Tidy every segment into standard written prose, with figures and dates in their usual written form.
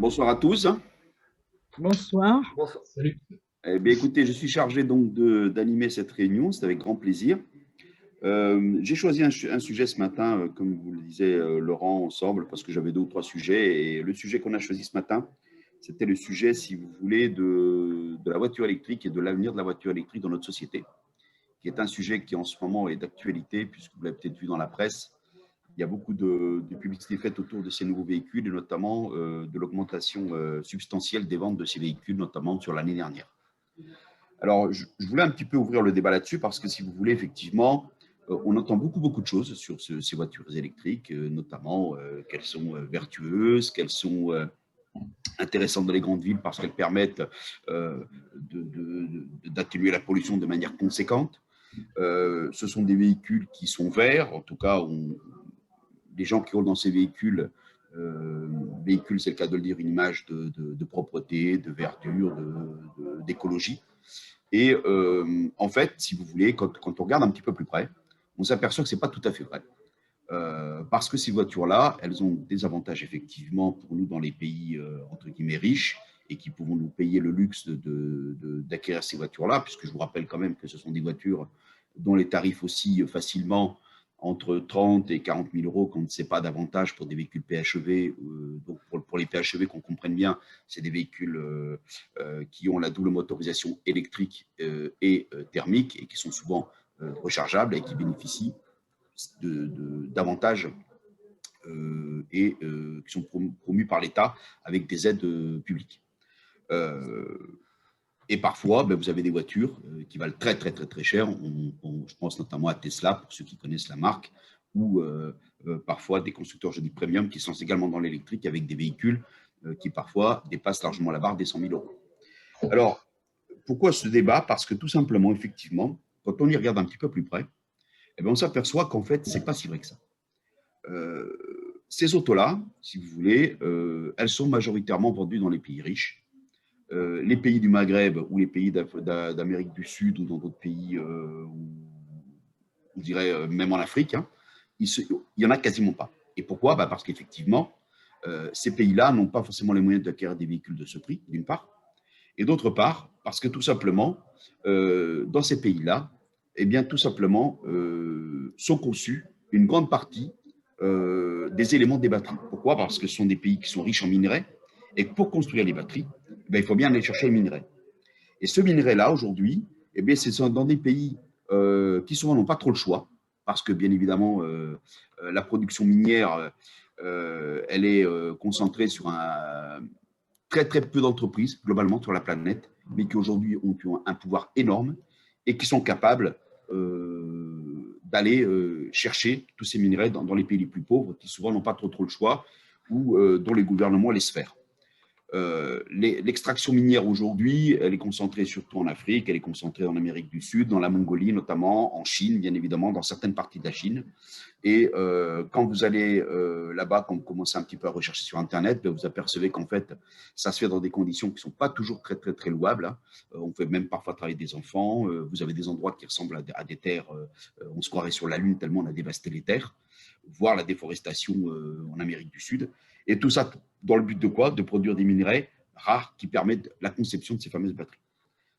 Bonsoir à tous. Bonsoir. Bonsoir. Salut. Eh bien, écoutez, je suis chargé donc d'animer cette réunion, c'est avec grand plaisir. J'ai choisi un sujet ce matin, comme vous le disait Laurent, ensemble, parce que j'avais deux ou trois sujets. Et le sujet qu'on a choisi ce matin, c'était le sujet, si vous voulez, de la voiture électrique et de l'avenir de la voiture électrique dans notre société, qui est un sujet qui en ce moment est d'actualité, puisque vous l'avez peut-être vu dans la presse. Il y a beaucoup de publicité faite autour de ces nouveaux véhicules et notamment de l'augmentation substantielle des ventes de ces véhicules, notamment sur l'année dernière. Alors, je voulais un petit peu ouvrir le débat là-dessus parce que si vous voulez, effectivement, on entend beaucoup de choses sur ces voitures électriques, notamment qu'elles sont vertueuses, qu'elles sont intéressantes dans les grandes villes parce qu'elles permettent d'atténuer la pollution de manière conséquente. Ce sont des véhicules qui sont verts, en tout cas, les gens qui roulent dans ces véhicules, c'est le cas de le dire, une image de propreté, de verdure, d'écologie. Et en fait, si vous voulez, quand on regarde un petit peu plus près, on s'aperçoit que ce n'est pas tout à fait vrai. Parce que ces voitures-là, elles ont des avantages effectivement pour nous dans les pays entre guillemets riches et qui pouvons nous payer le luxe d'acquérir ces voitures-là, puisque je vous rappelle quand même que ce sont des voitures dont les tarifs oscillent facilement entre 30 et 40 000 euros, qu'on ne sait pas davantage pour des véhicules PHEV. Donc pour les PHEV, qu'on comprenne bien, c'est des véhicules qui ont la double motorisation électrique et thermique et qui sont souvent rechargeables et qui bénéficient d'avantages et qui sont promus par l'État avec des aides publiques. Et parfois, vous avez des voitures qui valent très cher. Je pense notamment à Tesla, pour ceux qui connaissent la marque, ou parfois des constructeurs, je dis premium, qui sont également dans l'électrique avec des véhicules qui parfois dépassent largement la barre des 100 000 euros. Alors, pourquoi ce débat? Parce que tout simplement, effectivement, quand on y regarde un petit peu plus près, on s'aperçoit qu'en fait, ce n'est pas si vrai que ça. Ces autos-là, si vous voulez, elles sont majoritairement vendues dans les pays riches. Les pays du Maghreb ou les pays d'Amérique du Sud ou dans d'autres pays, je dirais même en Afrique, il n'y en a quasiment pas. Et pourquoi? Parce qu'effectivement, ces pays-là n'ont pas forcément les moyens d'acquérir des véhicules de ce prix, d'une part, et d'autre part, parce que tout simplement, dans ces pays-là, tout simplement, sont conçus une grande partie des éléments des batteries. Pourquoi? Parce que ce sont des pays qui sont riches en minerais, et pour construire les batteries, il faut bien aller chercher le minerai. Et ce minerai-là, aujourd'hui, c'est dans des pays qui souvent n'ont pas trop le choix, parce que bien évidemment, la production minière, elle est concentrée sur très peu d'entreprises, globalement, sur la planète, mais qui aujourd'hui ont un pouvoir énorme et qui sont capables d'aller chercher tous ces minerais dans les pays les plus pauvres, qui souvent n'ont pas trop le choix, ou dont les gouvernements laissent faire. L'extraction minière aujourd'hui, elle est concentrée surtout en Afrique, elle est concentrée en Amérique du Sud, dans la Mongolie notamment, en Chine, bien évidemment, dans certaines parties de la Chine. Et quand vous allez là-bas, quand vous commencez un petit peu à rechercher sur Internet, vous apercevez qu'en fait, ça se fait dans des conditions qui ne sont pas toujours très louables. On fait même parfois travailler des enfants. Vous avez des endroits qui ressemblent à des terres. On se croirait sur la Lune tellement on a dévasté les terres, voire la déforestation en Amérique du Sud. Et tout ça dans le but de quoi? De produire des minerais rares qui permettent la conception de ces fameuses batteries.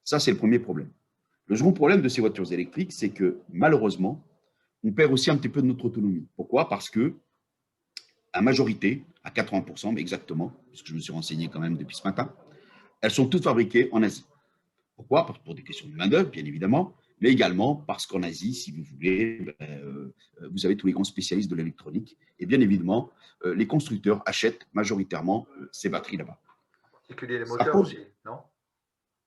Ça, c'est le premier problème. Le second problème de ces voitures électriques, c'est que malheureusement, on perd aussi un petit peu de notre autonomie. Pourquoi? Parce que, à majorité, à 80%, mais exactement, puisque je me suis renseigné quand même depuis ce matin, elles sont toutes fabriquées en Asie. Pourquoi? Pour des questions de main-d'œuvre, bien évidemment, mais également parce qu'en Asie, si vous voulez, vous avez tous les grands spécialistes de l'électronique. Et bien évidemment, les constructeurs achètent majoritairement ces batteries là-bas. En particulier les moteurs aussi, non?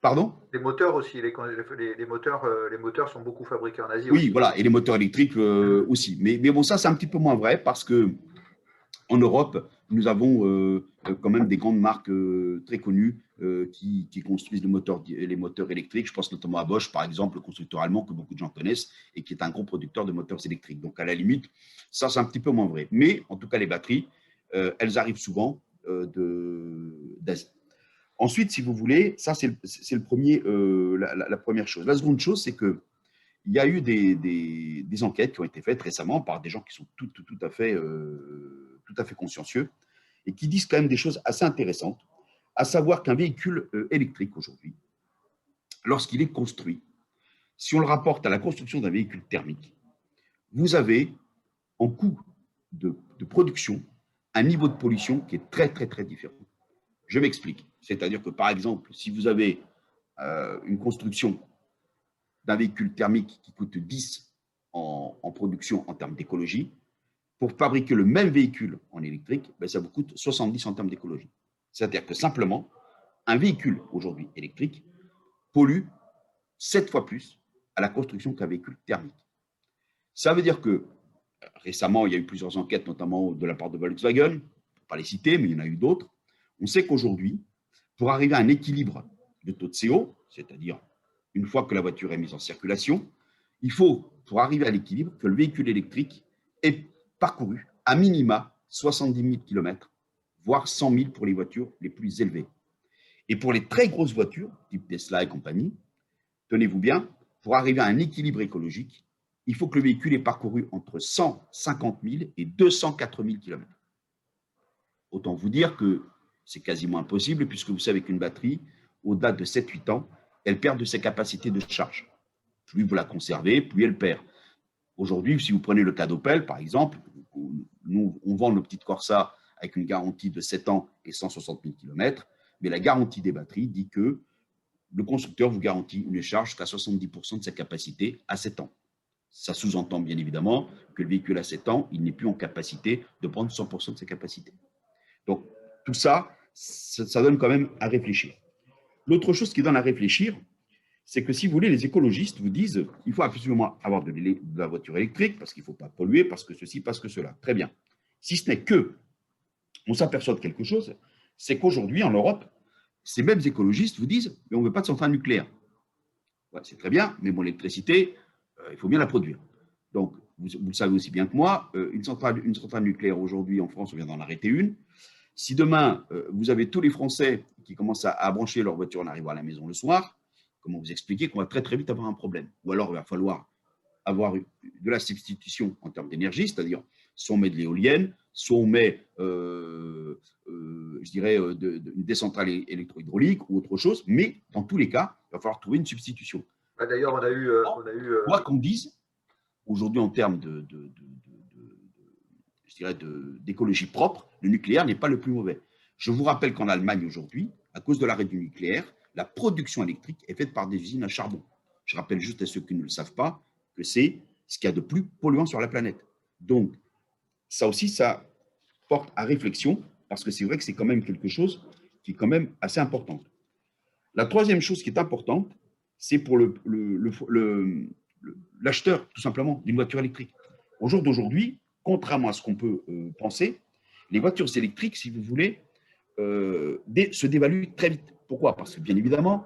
Pardon? Les moteurs aussi, les moteurs sont beaucoup fabriqués en Asie oui, aussi. Oui, voilà, et les moteurs électriques aussi. Mais bon, ça, c'est un petit peu moins vrai parce que en Europe, nous avons quand même des grandes marques très connues qui construisent les moteurs électriques. Je pense notamment à Bosch, par exemple, le constructeur allemand que beaucoup de gens connaissent et qui est un gros producteur de moteurs électriques. Donc, à la limite, ça, c'est un petit peu moins vrai. Mais, en tout cas, les batteries, elles arrivent souvent d'Asie. Ensuite, si vous voulez, ça, c'est le premier, la première chose. La seconde chose, c'est que il y a eu des enquêtes qui ont été faites récemment par des gens qui sont tout à fait consciencieux et qui disent quand même des choses assez intéressantes. à savoir qu'un véhicule électrique aujourd'hui, lorsqu'il est construit, si on le rapporte à la construction d'un véhicule thermique, vous avez en coût de production un niveau de pollution qui est très, très, très différent. Je m'explique. C'est-à-dire que, par exemple, si vous avez une construction d'un véhicule thermique qui coûte 10 en production en termes d'écologie, pour fabriquer le même véhicule en électrique, ben, ça vous coûte 70 en termes d'écologie. C'est-à-dire que simplement, un véhicule aujourd'hui électrique pollue 7 fois plus à la construction qu'un véhicule thermique. Ça veut dire que récemment, il y a eu plusieurs enquêtes, notamment de la part de Volkswagen, je ne peux pas les citer, mais il y en a eu d'autres. On sait qu'aujourd'hui, pour arriver à un équilibre de taux de CO, c'est-à-dire une fois que la voiture est mise en circulation, il faut, pour arriver à l'équilibre, que le véhicule électrique ait parcouru à minima 70 000 km, voire 100 000 pour les voitures les plus élevées. Et pour les très grosses voitures, type Tesla et compagnie, tenez-vous bien, pour arriver à un équilibre écologique, il faut que le véhicule ait parcouru entre 150 000 et 204 000 km. Autant vous dire que c'est quasiment impossible, puisque vous savez qu'une batterie, au-delà de 7-8 ans, elle perd de ses capacités de charge. Plus vous la conservez, plus elle perd. Aujourd'hui, si vous prenez le cas d'Opel, par exemple, nous, on vend nos petites Corsa avec une garantie de 7 ans et 160 000 km, mais la garantie des batteries dit que le constructeur vous garantit une charge jusqu'à 70% de sa capacité à 7 ans. Ça sous-entend bien évidemment que le véhicule à 7 ans, il n'est plus en capacité de prendre 100% de ses capacités. Donc, tout ça, ça donne quand même à réfléchir. L'autre chose qui donne à réfléchir, c'est que si vous voulez, les écologistes vous disent qu'il faut absolument avoir de la voiture électrique parce qu'il ne faut pas polluer, parce que ceci, parce que cela. Très bien. Si ce n'est que, on s'aperçoit de quelque chose, c'est qu'aujourd'hui, en Europe, ces mêmes écologistes vous disent mais on ne veut pas de centrale nucléaire. Ouais, c'est très bien, mais bon, l'électricité, il faut bien la produire. Donc, vous le savez aussi bien que moi, une centrale nucléaire aujourd'hui en France, on vient d'en arrêter une. Si demain, vous avez tous les Français qui commencent à brancher leur voiture en arrivant à la maison le soir, comment vous expliquer qu'on va très très vite avoir un problème? Ou alors il va falloir avoir de la substitution en termes d'énergie, c'est-à-dire soit on met de l'éolienne, soit on met, je dirais, des centrales électro-hydrauliques ou autre chose, mais dans tous les cas, il va falloir trouver une substitution. D'ailleurs, on a eu quoi qu'on dise, aujourd'hui en termes d'écologie propre, le nucléaire n'est pas le plus mauvais. Je vous rappelle qu'en Allemagne aujourd'hui, à cause de l'arrêt du nucléaire, la production électrique est faite par des usines à charbon. Je rappelle juste à ceux qui ne le savent pas que c'est ce qu'il y a de plus polluant sur la planète. Donc, ça aussi, ça porte à réflexion, parce que c'est vrai que c'est quand même quelque chose qui est quand même assez important. La troisième chose qui est importante, c'est pour l'acheteur, tout simplement, d'une voiture électrique. Au jour d'aujourd'hui, contrairement à ce qu'on peut penser, les voitures électriques, si vous voulez, se dévaluent très vite. Pourquoi? Parce que, bien évidemment,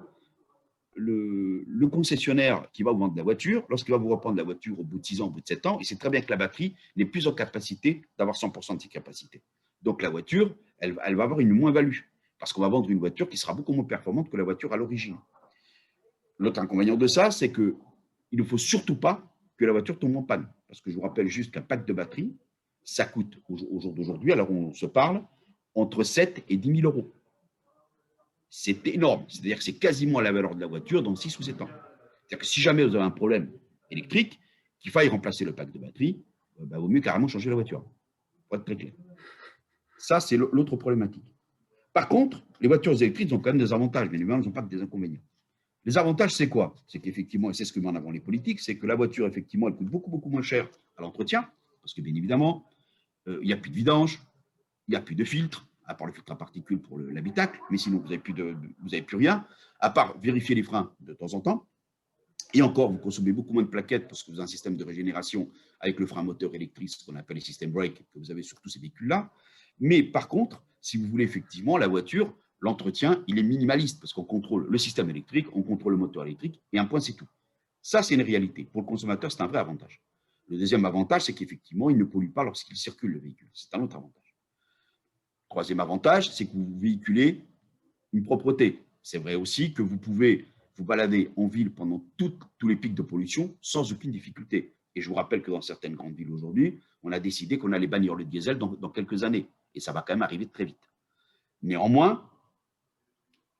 le concessionnaire qui va vous vendre la voiture, lorsqu'il va vous reprendre la voiture au bout de 6 ans, au bout de 7 ans, il sait très bien que la batterie n'est plus en capacité d'avoir 100% de ses capacités. Donc, la voiture, elle va avoir une moins-value, parce qu'on va vendre une voiture qui sera beaucoup moins performante que la voiture à l'origine. L'autre inconvénient de ça, c'est qu'il ne faut surtout pas que la voiture tombe en panne. Parce que je vous rappelle juste qu'un pack de batterie, ça coûte au jour d'aujourd'hui, alors on se parle, entre 7 et 10 000 euros. C'est énorme. C'est-à-dire que c'est quasiment la valeur de la voiture dans 6 ou 7 ans. C'est-à-dire que si jamais vous avez un problème électrique, qu'il faille remplacer le pack de batterie, il vaut mieux carrément changer la voiture. Pour être très clair. Ça, c'est l'autre problématique. Par contre, les voitures électriques ont quand même des avantages, mais évidemment, elles n'ont pas que des inconvénients. Les avantages, c'est quoi? C'est qu'effectivement, et c'est ce que met en avant les politiques, c'est que la voiture, effectivement, elle coûte beaucoup, beaucoup moins cher à l'entretien, parce que, bien évidemment, il n'y a plus de vidange, il n'y a plus de filtre, à part le filtre à particules pour l'habitacle, mais sinon, vous n'avez plus rien, à part vérifier les freins de temps en temps. Et encore, vous consommez beaucoup moins de plaquettes parce que vous avez un système de régénération avec le frein moteur électrique, ce qu'on appelle les systèmes brake, que vous avez sur tous ces véhicules-là. Mais par contre, si vous voulez effectivement, la voiture, l'entretien, il est minimaliste parce qu'on contrôle le système électrique, on contrôle le moteur électrique et un point, c'est tout. Ça, c'est une réalité. Pour le consommateur, c'est un vrai avantage. Le deuxième avantage, c'est qu'effectivement, il ne pollue pas lorsqu'il circule le véhicule. C'est un autre avantage. Troisième avantage, c'est que vous véhiculez une propreté. C'est vrai aussi que vous pouvez vous balader en ville pendant tous les pics de pollution sans aucune difficulté. Et je vous rappelle que dans certaines grandes villes aujourd'hui, on a décidé qu'on allait bannir le diesel dans quelques années. Et ça va quand même arriver très vite. Néanmoins,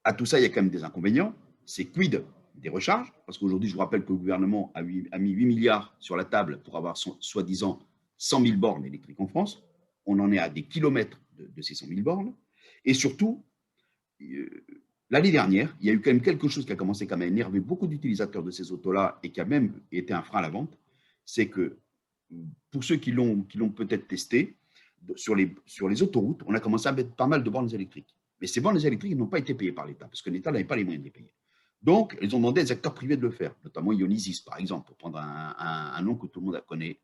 À tout ça, il y a quand même des inconvénients. C'est quid des recharges? Parce qu'aujourd'hui, je vous rappelle que le gouvernement a mis 8 milliards sur la table pour avoir soi-disant 100 000 bornes électriques en France. On en est à des kilomètres de ces 100 000 bornes. Et surtout, l'année dernière, il y a eu quand même quelque chose qui a commencé quand même à énerver beaucoup d'utilisateurs de ces autos-là et qui a même été un frein à la vente. C'est que pour ceux qui l'ont peut-être testé, sur les autoroutes, on a commencé à mettre pas mal de bornes électriques. Mais ces bornes électriques n'ont pas été payées par l'État, parce que l'État n'avait pas les moyens de les payer. Donc, ils ont demandé à des acteurs privés de le faire, notamment Ionisys, par exemple, pour prendre un nom que tout le monde connaît.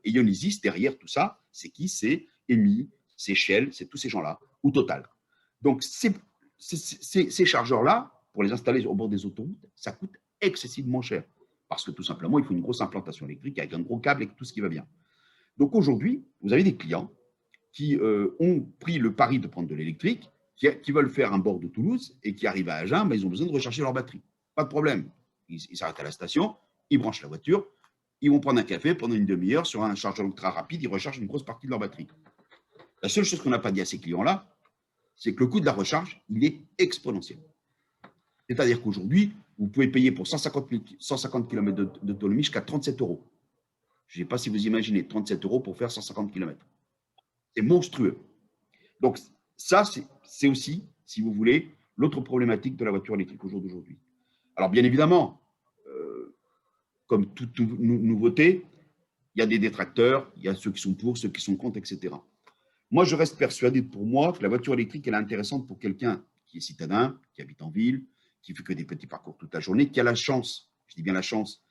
Et Ionisys, derrière tout ça, c'est qui? C'est Eni, c'est Shell, c'est tous ces gens-là, ou Total. Donc, ces chargeurs-là, pour les installer au bord des autoroutes, ça coûte excessivement cher. Parce que tout simplement, il faut une grosse implantation électrique avec un gros câble et tout ce qui va bien. Donc aujourd'hui, vous avez des clients qui ont pris le pari de prendre de l'électrique, qui veulent faire un bord de Toulouse et qui arrivent à Agen, mais ils ont besoin de recharger leur batterie. Pas de problème. Ils s'arrêtent à la station, ils branchent la voiture, ils vont prendre un café pendant une demi-heure sur un chargeur ultra rapide, ils rechargent une grosse partie de leur batterie. La seule chose qu'on n'a pas dit à ces clients-là, c'est que le coût de la recharge, il est exponentiel. C'est-à-dire qu'aujourd'hui, vous pouvez payer pour 150 km d'autonomie jusqu'à 37 €. Je ne sais pas si vous imaginez, 37 € pour faire 150 km. C'est monstrueux. Donc, ça, c'est aussi, si vous voulez, l'autre problématique de la voiture électrique au jour d'aujourd'hui. Alors, bien évidemment, comme toute nouveauté, il y a des détracteurs, il y a ceux qui sont pour, ceux qui sont contre, etc. Moi, je reste persuadé, pour moi, que la voiture électrique, elle est intéressante pour quelqu'un qui est citadin, qui habite en ville, qui fait que des petits parcours toute la journée, qui a la chance, je dis bien la chance,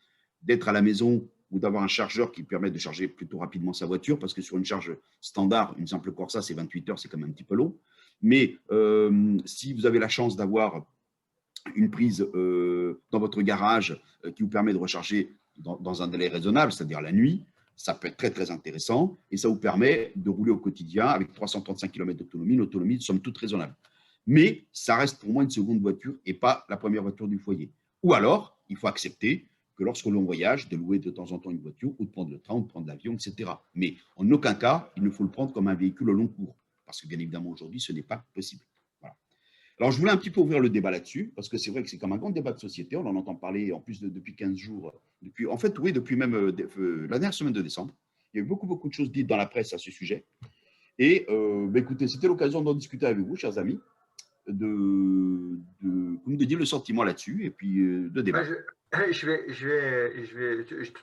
d'être à la maison ou d'avoir un chargeur qui permet de charger plutôt rapidement sa voiture, parce que sur une charge standard, une simple Corsa, c'est 28 heures, c'est quand même un petit peu long. Mais si vous avez la chance d'avoir une prise dans votre garage qui vous permet de recharger dans un délai raisonnable, c'est-à-dire la nuit, ça peut être très, très intéressant et ça vous permet de rouler au quotidien avec 335 km d'autonomie, une autonomie somme toute raisonnable. Mais ça reste pour moi une seconde voiture et pas la première voiture du foyer. Ou alors, il faut accepter que lorsque l'on voyage, de louer de temps en temps une voiture ou de prendre le train ou de prendre l'avion, etc. Mais en aucun cas, il ne faut le prendre comme un véhicule au long cours. Parce que bien évidemment, aujourd'hui, ce n'est pas possible. Voilà. Alors, je voulais un petit peu ouvrir le débat là-dessus, parce que c'est vrai que c'est comme un grand débat de société. On en entend parler en plus depuis 15 jours. Depuis même la dernière semaine de décembre. Il y a eu beaucoup de choses dites dans la presse à ce sujet. Et écoutez, c'était l'occasion d'en discuter avec vous, chers amis, de dire le sentiment là-dessus et puis de débattre. Tout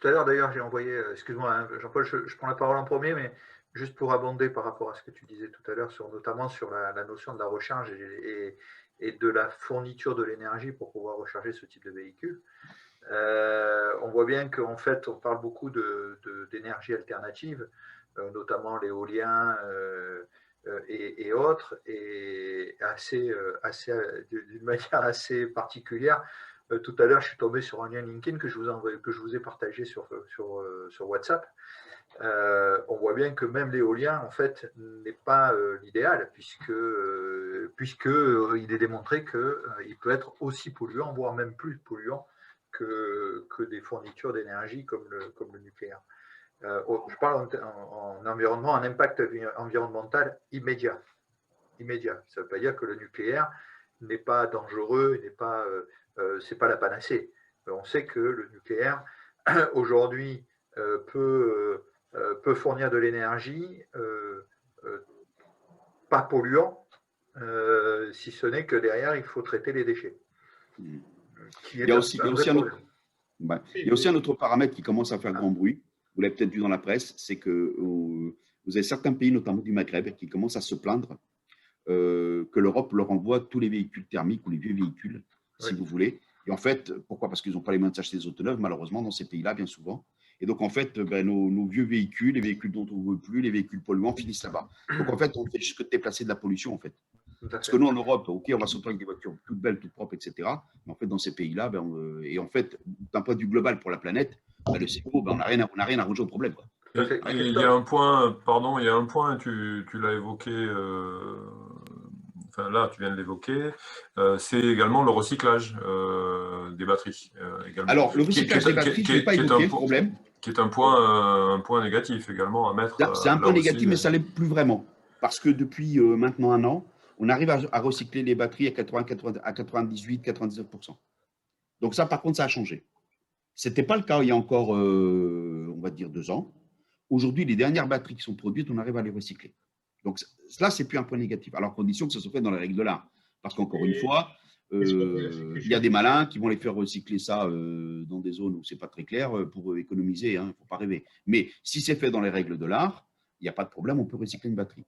à l'heure, d'ailleurs, j'ai envoyé, excuse-moi, hein, Jean-Paul, je prends la parole en premier, mais juste pour abonder par rapport à ce que tu disais tout à l'heure, notamment sur la notion de la recharge et de la fourniture de l'énergie pour pouvoir recharger ce type de véhicule. On voit bien qu'en fait, on parle beaucoup d'énergie alternative, notamment l'éolien et autres, et d'une manière assez particulière. Tout à l'heure, je suis tombé sur un lien LinkedIn que je vous ai partagé sur WhatsApp. On voit bien que même l'éolien, en fait, n'est pas l'idéal, puisque il est démontré qu'il peut être aussi polluant, voire même plus polluant que des fournitures d'énergie comme le nucléaire. Je parle en environnement, en impact environnemental immédiat. Ça ne veut pas dire que le nucléaire n'est pas dangereux, c'est pas la panacée. On sait que le nucléaire aujourd'hui peut fournir de l'énergie pas polluant, si ce n'est que derrière il faut traiter les déchets. Il y a aussi un autre paramètre qui commence à faire grand bruit. Vous l'avez peut-être vu dans la presse, c'est que vous avez certains pays, notamment du Maghreb, qui commencent à se plaindre que l'Europe leur envoie tous les véhicules thermiques ou les vieux véhicules, si vous voulez. Et en fait, pourquoi? Parce qu'ils n'ont pas les moyens de s'acheter des autos neuves, malheureusement, dans ces pays-là, bien souvent. Et donc, en fait, nos vieux véhicules, les véhicules dont on ne veut plus, les véhicules polluants finissent là-bas. Donc, en fait, on fait juste que déplacer de la pollution, en fait. Parce que nous, en Europe, OK, on va s'entendre avec des voitures toutes belles, toutes propres, etc. Mais en fait, dans ces pays-là, et en fait, d'un point de vue global pour la planète, le CO, on n'a rien à rajouter au problème, quoi. Et il y a un point, tu l'as évoqué, enfin là, tu viens de l'évoquer, c'est également le recyclage des batteries. Également. Alors, le recyclage des batteries, je n'ai pas évoqué le problème. Qui est un point négatif également à mettre. C'est un point négatif, mais ça ne l'est plus vraiment. Parce que depuis maintenant 1 an, on arrive à recycler les batteries à 98-99%. Donc ça, par contre, ça a changé. Ce n'était pas le cas il y a encore, on va dire, 2 ans. Aujourd'hui, les dernières batteries qui sont produites, on arrive à les recycler. Donc là, ce n'est plus un point négatif, alors à condition que ça se fait dans les règles de l'art. Parce qu'encore une fois, il y a des malins qui vont les faire recycler ça dans des zones où ce n'est pas très clair pour économiser, il ne faut pas rêver. Mais si c'est fait dans les règles de l'art, il n'y a pas de problème, on peut recycler une batterie.